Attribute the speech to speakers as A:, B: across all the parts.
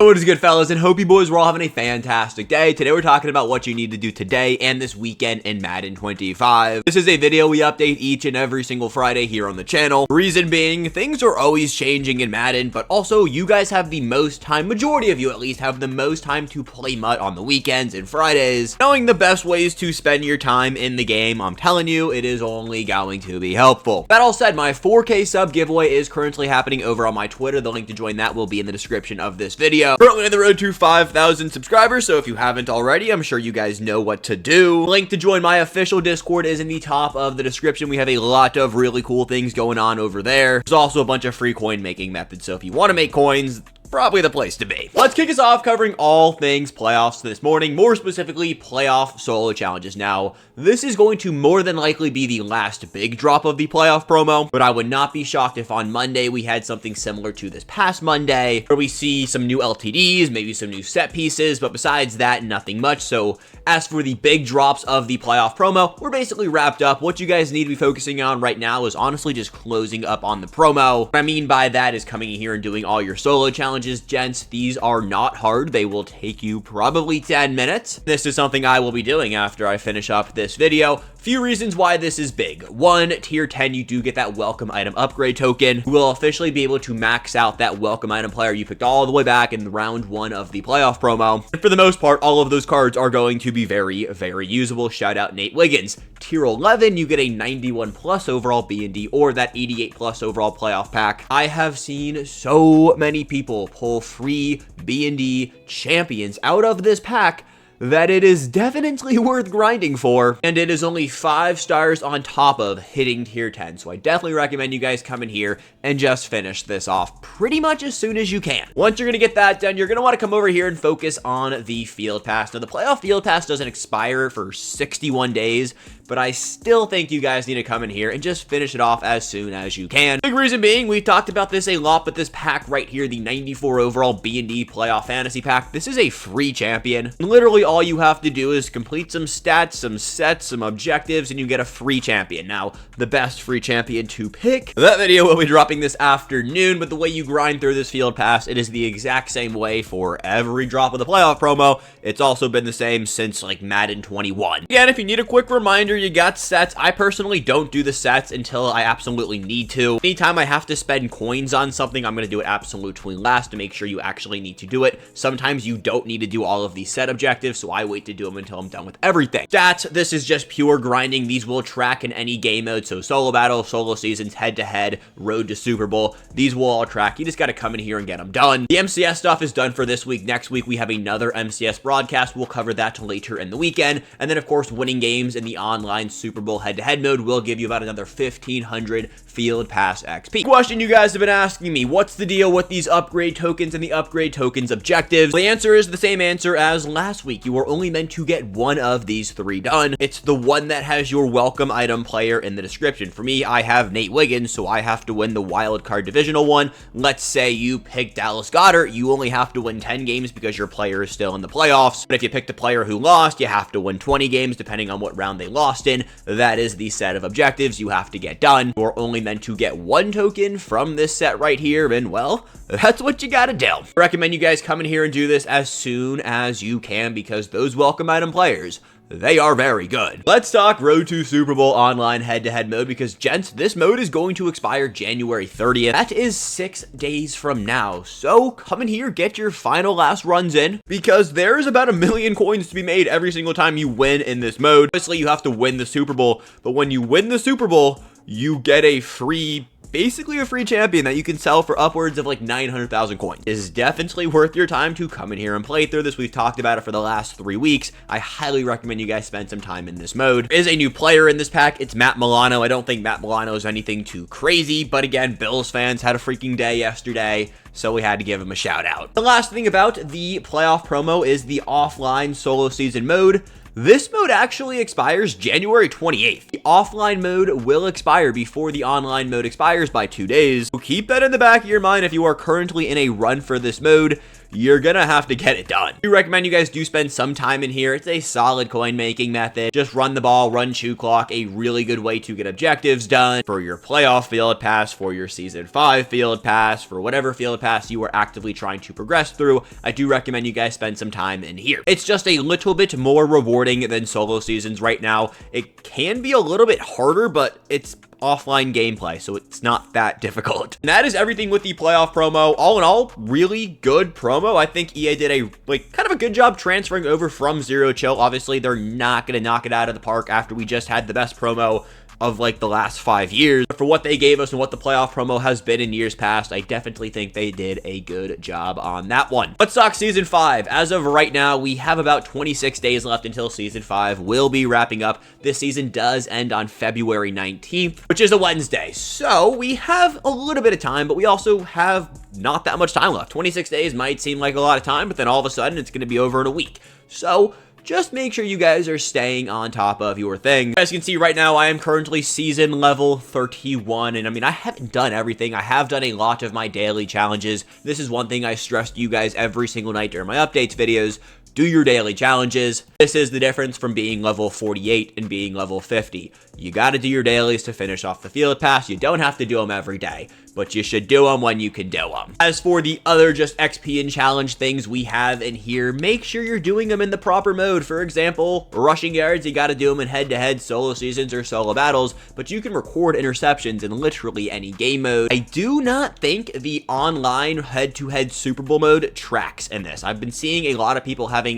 A: What is good, fellas, and hope you boys were all having a fantastic day. Today we're talking about what you need to do today and this weekend in Madden 25. This is a video we update each and every single Friday here on the channel. Reason being, things are always changing in Madden, but also you guys have the most time, majority of you at least, have the most time to play MUT on the weekends and Fridays. Knowing the best ways to spend your time in the game, I'm telling you, it is only going to be helpful. That all said, my 4K sub giveaway is currently happening over on my Twitter. The link to join that will be in the description of this video. Currently on the road to 5,000 subscribers, so if you haven't already, I'm sure you guys know what to do. Link to join my official Discord is in the top of the description. We have a lot of really cool things going on over there. There's also a bunch of free coin making methods, so if you want to make coins, probably the place to be. Let's kick us off covering all things playoffs this morning, more specifically playoff solo challenges. Now, this is going to more than likely be the last big drop of the playoff promo, but I would not be shocked if on Monday we had something similar to this past Monday, where we see some new LTDs, maybe some new set pieces, but besides that, nothing much. So as for the big drops of the playoff promo, we're basically wrapped up. What you guys need to be focusing on right now is honestly just closing up on the promo. What I mean by that is coming in here and doing all your solo challenges. Gents, these are not hard. They will take you probably 10 minutes. This is something I will be doing after I finish up this video. Few reasons why this is big. One, tier 10, you do get that welcome item upgrade token. You will officially be able to max out that welcome item player you picked all the way back in round 1 of the playoff promo. And for the most part, all of those cards are going to be very, very usable. Shout out Nate Wiggins. Tier 11, you get a 91 plus overall B&D or that 88 plus overall playoff pack. I have seen so many people pull free B&D champions out of this pack that it is definitely worth grinding for, and it is only 5 stars on top of hitting tier 10, so I definitely recommend you guys come in here and just finish this off pretty much as soon as you can. Once you're gonna get that done, you're gonna want to come over here and focus on the field pass. Now, the playoff field pass doesn't expire for 61 days, but I still think you guys need to come in here and just finish it off as soon as you can. Big reason being, we talked about this a lot, but this pack right here, the 94 overall B&D playoff fantasy pack, this is a free champion. Literally all you have to do is complete some stats, some sets, some objectives, and you get a free champion. Now, the best free champion to pick, that video will be dropping this afternoon, but the way you grind through this field pass, it is the exact same way for every drop of the playoff promo. It's also been the same since like Madden 21. Again, if you need a quick reminder, you got sets. I personally don't do the sets until I absolutely need to. Anytime I have to spend coins on something, I'm going to do it absolutely last to make sure you actually need to do it. Sometimes you don't need to do all of these set objectives, so I wait to do them until I'm done with everything. Stats, this is just pure grinding. These will track in any game mode, so solo battle, solo seasons, head-to-head, road to Super Bowl. These will all track. You just got to come in here and get them done. The MCS stuff is done for this week. Next week, we have another MCS broadcast. We'll cover that later in the weekend. And then, of course, winning games in the online Super Bowl head-to-head mode will give you about another 1,500 field pass XP. Question you guys have been asking me, what's the deal with these upgrade tokens and the upgrade tokens objectives? The answer is the same answer as last week. You are only meant to get one of these 3 done. It's the one that has your welcome item player in the description. For me, I have Nate Wiggins, so I have to win the wild card divisional one. Let's say you pick Dallas Goedert, you only have to win 10 games because your player is still in the playoffs. But if you pick the player who lost, you have to win 20 games depending on what round they lost in. That is the set of objectives you have to get done. You're only meant to get 1 token from this set right here, and well, that's what you gotta do. I recommend you guys come in here and do this as soon as you can because those welcome item players, they are very good. Let's talk Road to Super Bowl online head-to-head mode because, gents, this mode is going to expire January 30th. That is 6 days from now. So come in here, get your final last runs in because there's about 1 million coins to be made every single time you win in this mode. Obviously, you have to win the Super Bowl, but when you win the Super Bowl, you get a free, basically a free champion that you can sell for upwards of like 900,000 coins. It is definitely worth your time to come in here and play through this. We've talked about it for the last 3 weeks. I highly recommend you guys spend some time in this mode. There is a new player in this pack. It's Matt Milano. I don't think Matt Milano is anything too crazy, but again, Bills fans had a freaking day yesterday, so we had to give him a shout out. The last thing about the playoff promo is the offline solo season mode. This mode actually expires January 28th. The offline mode will expire before the online mode expires by 2 days. So keep that in the back of your mind if you are currently in a run for this mode. you're gonna have to get it done. We recommend you guys do spend some time in here. It's a solid coin making method. Just run the ball, run chew clock, a really good way to get objectives done for your playoff field pass, for your season 5 field pass, for whatever field pass you are actively trying to progress through. I do recommend you guys spend some time in here. It's just a little bit more rewarding than solo seasons right now. It can be a little bit harder, but it's offline gameplay, so it's not that difficult. And that is everything with the playoff promo. All in all, really good promo. I think EA did a kind of a good job transferring over from Zero Chill. Obviously, they're not gonna knock it out of the park after we just had the best promo of the last 5 years. But for what they gave us and what the playoff promo has been in years past, I definitely think they did a good job on that one. Let's talk Season 5. As of right now, we have about 26 days left until Season 5 will be wrapping up. This season does end on February 19th, which is a Wednesday. So we have a little bit of time, but we also have not that much time left. 26 days might seem like a lot of time, but then all of a sudden it's going to be over in a week. So just make sure you guys are staying on top of your thing. As you can see right now, I am currently season level 31, and I mean, I haven't done everything. I have done a lot of my daily challenges. This is one thing I stress to you guys every single night during my updates videos. Do your daily challenges. This is the difference from being level 48 and being level 50. You gotta do your dailies to finish off the field pass. You don't have to do them every day, but you should do them when you can do them. As for the other just XP and challenge things we have in here, make sure you're doing them in the proper mode. For example, rushing yards, you gotta do them in head-to-head solo seasons or solo battles, but you can record interceptions in literally any game mode. I do not think the online head-to-head Super Bowl mode tracks in this. I've been seeing a lot of people having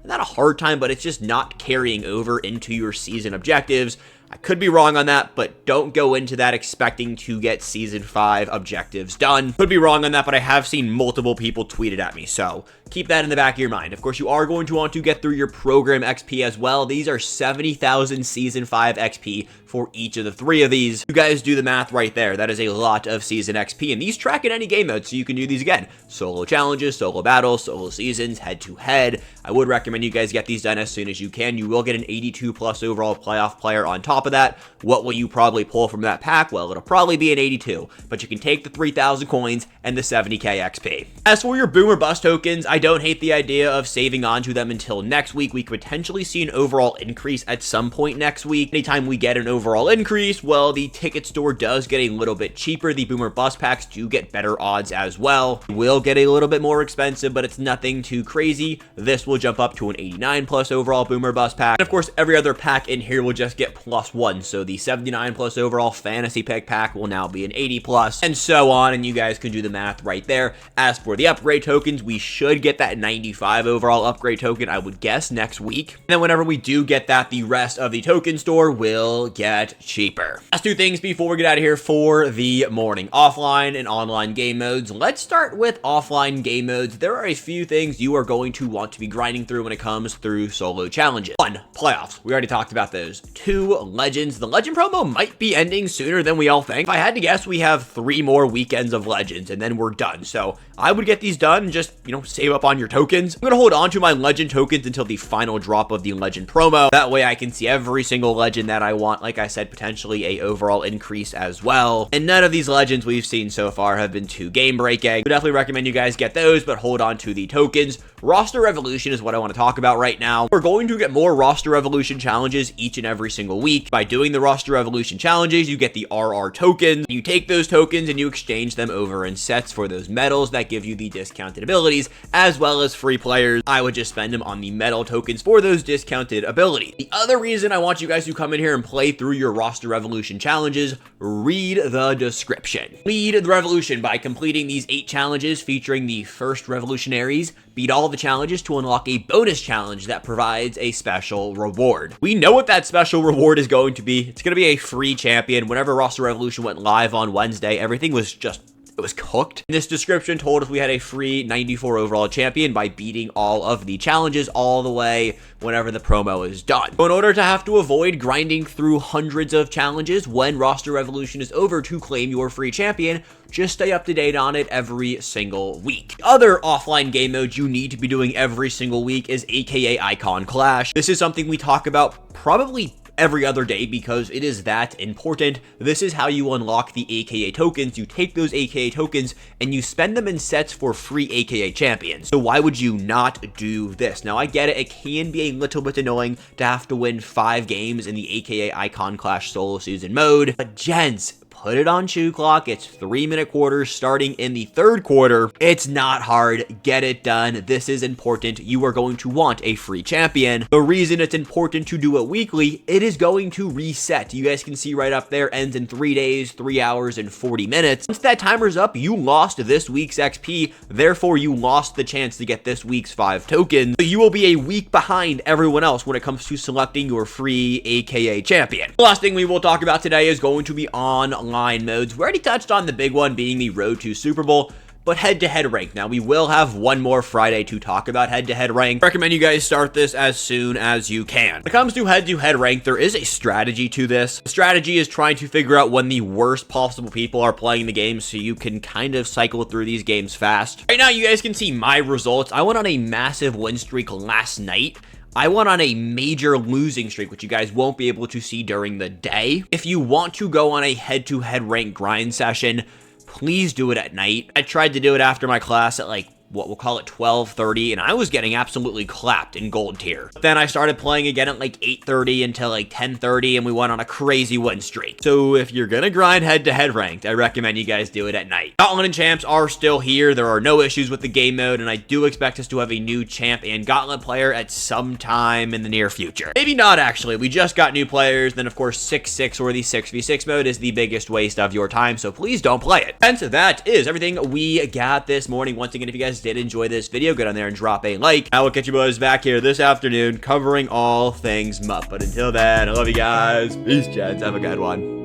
A: not a hard time, but it's just not carrying over into your season objectives. I could be wrong on that, but don't go into that expecting to get Season 5 objectives done. Could be wrong on that, but I have seen multiple people tweet it at me, so keep that in the back of your mind. Of course, you are going to want to get through your program XP as well. These are 70,000 Season 5 XP for each of the 3 of these. You guys do the math right there. That is a lot of Season XP, and these track in any game mode, so you can do these again. Solo challenges, solo battles, solo seasons, head-to-head. I would recommend you guys get these done as soon as you can. You will get an 82+ overall playoff player on top of that. What will you probably pull from that pack? Well, it'll probably be an 82, but you can take the 3,000 coins and the 70k XP. As for your Boomer Bust tokens, I don't hate the idea of saving onto them until next week. We could potentially see an overall increase at some point next week. Anytime we get an overall increase, well, the ticket store does get a little bit cheaper. The Boomer Bust packs do get better odds as well. It will get a little bit more expensive, but it's nothing too crazy. This will jump up to an 89+ overall Boomer Bust pack. And of course, every other pack in here will just get +1. So the 79+ overall fantasy pick pack will now be an 80+, and so on, and you guys can do the math right there. As for the upgrade tokens, we should get that 95 overall upgrade token, I would guess, next week. And then whenever we do get that, the rest of the token store will get cheaper. Last 2 things before we get out of here for the morning. Offline and online game modes. Let's start with offline game modes. There are a few things you are going to want to be grinding through when it comes through solo challenges. 1, playoffs. We already talked about those. 2, legends. The legend promo might be ending sooner than we all think. If I had to guess, we have 3 more weekends of legends and then we're done. So I would get these done and just, save up on your tokens. I'm going to hold on to my legend tokens until the final drop of the legend promo. That way I can see every single legend that I want. Like I said, potentially a overall increase as well. And none of these legends we've seen so far have been too game breaking. I definitely recommend you guys get those, but hold on to the tokens. Roster evolution is what I want to talk about right now. We're going to get more roster evolution challenges each and every single week. By doing the roster evolution challenges, you get the RR tokens. You take those tokens and you exchange them over in sets for those medals that give you the discounted abilities, as well as free players. I would just spend them on the medal tokens for those discounted abilities. The other reason I want you guys to come in here and play through your roster evolution challenges, read the description. Lead the revolution by completing these 8 challenges featuring the first revolutionaries. Beat all the challenges to unlock a bonus challenge that provides a special reward. We know what that special reward is going to be. It's going to be a free champion. Whenever Roster Revolution went live on Wednesday, everything was just, it was cooked. This description told us we had a free 94 overall champion by beating all of the challenges all the way whenever the promo is done. So in order to have to avoid grinding through hundreds of challenges when Roster Revolution is over to claim your free champion, just stay up to date on it every single week. Other offline game modes you need to be doing every single week is AKA Iconoclash. This is something we talk about probably every other day because it is that important. This is how you unlock the AKA tokens. You take those AKA tokens and you spend them in sets for free AKA champions. So why would you not do this? Now, I get it. It can be a little bit annoying to have to win 5 games in the AKA Iconoclash solo season mode, but gents, put it on Chew Clock. It's 3-minute quarters starting in the 3rd quarter. It's not hard. Get it done. This is important. You are going to want a free champion. The reason it's important to do it weekly, it is going to reset. You guys can see right up there, ends in 3 days, 3 hours, and 40 minutes. Once that timer's up, you lost this week's XP. Therefore, you lost the chance to get this week's 5 tokens. So you will be a week behind everyone else when it comes to selecting your free AKA champion. The last thing we will talk about today is going to be online modes. We already touched on the big one being the Road to Super Bowl, but head-to-head rank. Now, we will have one more Friday to talk about head-to-head rank. Recommend you guys start this as soon as you can. When it comes to head-to-head rank, there is a strategy to this. The strategy is trying to figure out when the worst possible people are playing the game so you can kind of cycle through these games fast. Right now, you guys can see my results. I went on a massive win streak last night. I went on a major losing streak, which you guys won't be able to see during the day. If you want to go on a head-to-head rank grind session, please do it at night. I tried to do it after my class at like, what we'll call it 12:30, and I was getting absolutely clapped in gold tier. But then I started playing again at like 8:30 until like 10:30, and we went on a crazy win streak. So if you're gonna grind head-to-head ranked, I recommend you guys do it at night. Gauntlet and champs are still here. There are no issues with the game mode, and I do expect us to have a new champ and gauntlet player at some time in the near future. Maybe not, actually. We just got new players. Then, of course, 6-6 or the 6v6 mode is the biggest waste of your time, so please don't play it. And so that is everything we got this morning. Once again, if you guys did enjoy this video, go down there and drop a like. I will catch you boys back here this afternoon covering all things MUP. But until then, I love you guys. Peace, Chats. Have a good one.